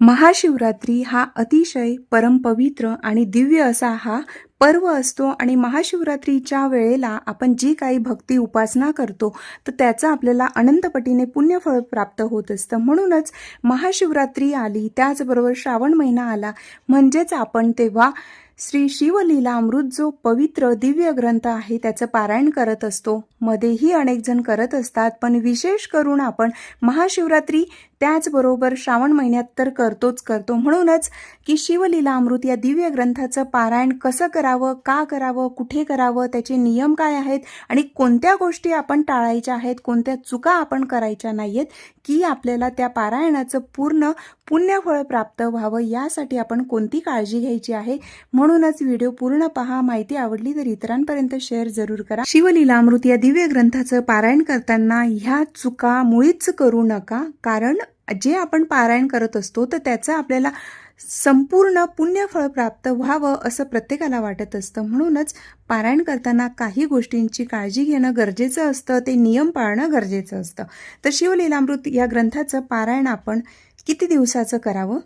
महाशिवरात्री हा अतिशय परमपवित्र आणि दिव्य असा हा पर्व असतो आणि महाशिवरात्रीच्या वेळेला आपण जी काही भक्ती उपासना करतो तर त्याचं आपल्याला अनंतपटीने पुण्यफळ प्राप्त होत असतं. म्हणूनच महाशिवरात्री आली, त्याचबरोबर श्रावण महिना आला म्हणजेच आपण तेव्हा श्री शिवलीला अमृत जो पवित्र दिव्य ग्रंथ आहे त्याचं पारायण करत असतो. मध्येही अनेक जण करत असतात, पण विशेष करून आपण महाशिवरात्री त्याचबरोबर श्रावण महिन्यात तर करतो. म्हणूनच की शिवलीला अमृत या दिव्य ग्रंथाचं पारायण कसं करावं, का करावं, कुठे करावं, त्याचे नियम काय आहेत आणि कोणत्या गोष्टी आपण टाळायच्या आहेत, कोणत्या चुका आपण करायच्या नाहीयेत, की आपल्याला त्या पारायणाचं पूर्ण पुण्यफळ प्राप्त व्हावं यासाठी आपण कोणती काळजी घ्यायची आहे. म्हणूनच व्हिडिओ पूर्ण पहा. माहिती आवडली तर इतरांपर्यंत शेअर जरूर करा. शिवलीला अमृत या दिव्य ग्रंथाचं पारायण करताना ह्या चुका मुळीच करू नका, कारण जे आपण पारायण करत असतो तर त्याचं आपल्याला संपूर्ण पुण्यफळ प्राप्त व्हावं असं प्रत्येकाला वाटत असतं. म्हणूनच पारायण करताना काही गोष्टींची काळजी घेणं गरजेचं असतं, ते नियम पाळणं गरजेचं असतं. तर शिवलीलामृत या ग्रंथाचं पारायण आपण किती दिवसाचं करावं?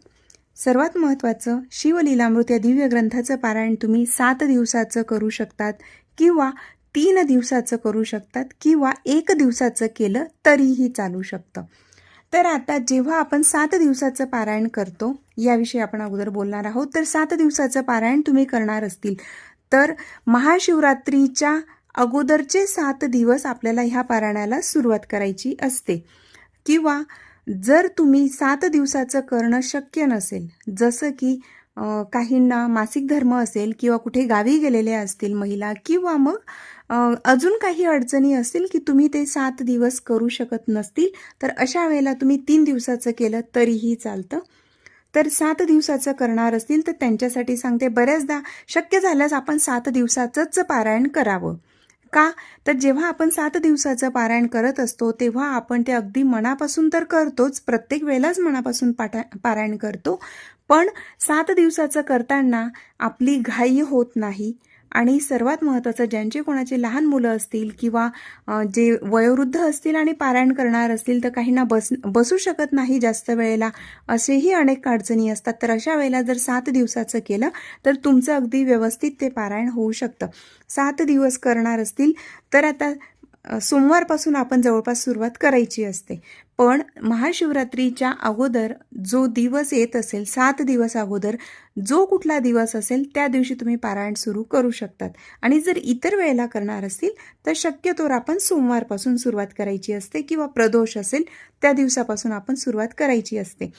सर्वात महत्त्वाचं, शिवलीलामृत या दिव्य ग्रंथाचं पारायण तुम्ही 7 दिवसाचं करू शकतात किंवा 3 दिवसाचं करू शकतात किंवा 1 दिवसाचं केलं तरीही चालू शकतं. तर आता जेव्हा आपण 7 दिवसाचं पारायण करतो याविषयी आपण अगोदर बोलणार आहोत. तर 7 दिवसाचं पारायण तुम्ही करणार असतील तर महाशिवरात्रीच्या अगोदरचे 7 दिवस आपल्याला ह्या पारायणाला सुरुवात करायची असते. किंवा जर तुम्ही 7 दिवसाचं करणं शक्य नसेल, जसं की काहींना मासिक धर्म असेल किंवा कुठे गावी गेलेल्या असतील महिला किंवा मग अजून काही अडचणी असतील की तुम्ही ते 7 दिवस करू शकत नसतील, तर अशा वेळेला तुम्ही 3 दिवसाचं केलं तरीही चालतं. तर 7 दिवसाचं करणार असतील तर त्यांच्यासाठी सांगते, बऱ्याचदा शक्य झाल्यास आपण 7 दिवसाचंच पारायण करावं. का? तर जेव्हा आपण 7 दिवसाचं पारायण करत असतो तेव्हा आपण ते अगदी मनापासून तर करतोच, प्रत्येक वेळेलाच मनापासून पारायण करतो, पण 7 दिवसाचं करताना आपली घाई होत नाही. आणि सर्वात महत्त्वाचं, ज्यांचे कोणाचे लहान मुलं असतील किंवा जे वयोवृद्ध असतील आणि पारायण करणार असतील तर काहींना बसू शकत नाही जास्त वेळेला, असेही अनेक अडचणी असतात. तर अशा वेळेला जर 7 दिवसाचं केलं तर तुमचं अगदी व्यवस्थित ते पारायण होऊ शकतं. 7 दिवस करणार असतील तर आता सोमवारपासून आपण जवळपास सुरुवात करायची असते, पण महाशिवरात्रीच्या अगोदर जो दिवस येत असेल, 7 दिवस अगोदर जो कुठला दिवस असेल त्या दिवशी तुम्ही पारायण सुरू करू शकतात. आणि जर इतर वेळेला करणार असतील तर शक्यतोवर आपण सोमवारपासून सुरुवात करायची असते किंवा प्रदोष असेल त्या दिवसापासून आपण सुरुवात करायची असते.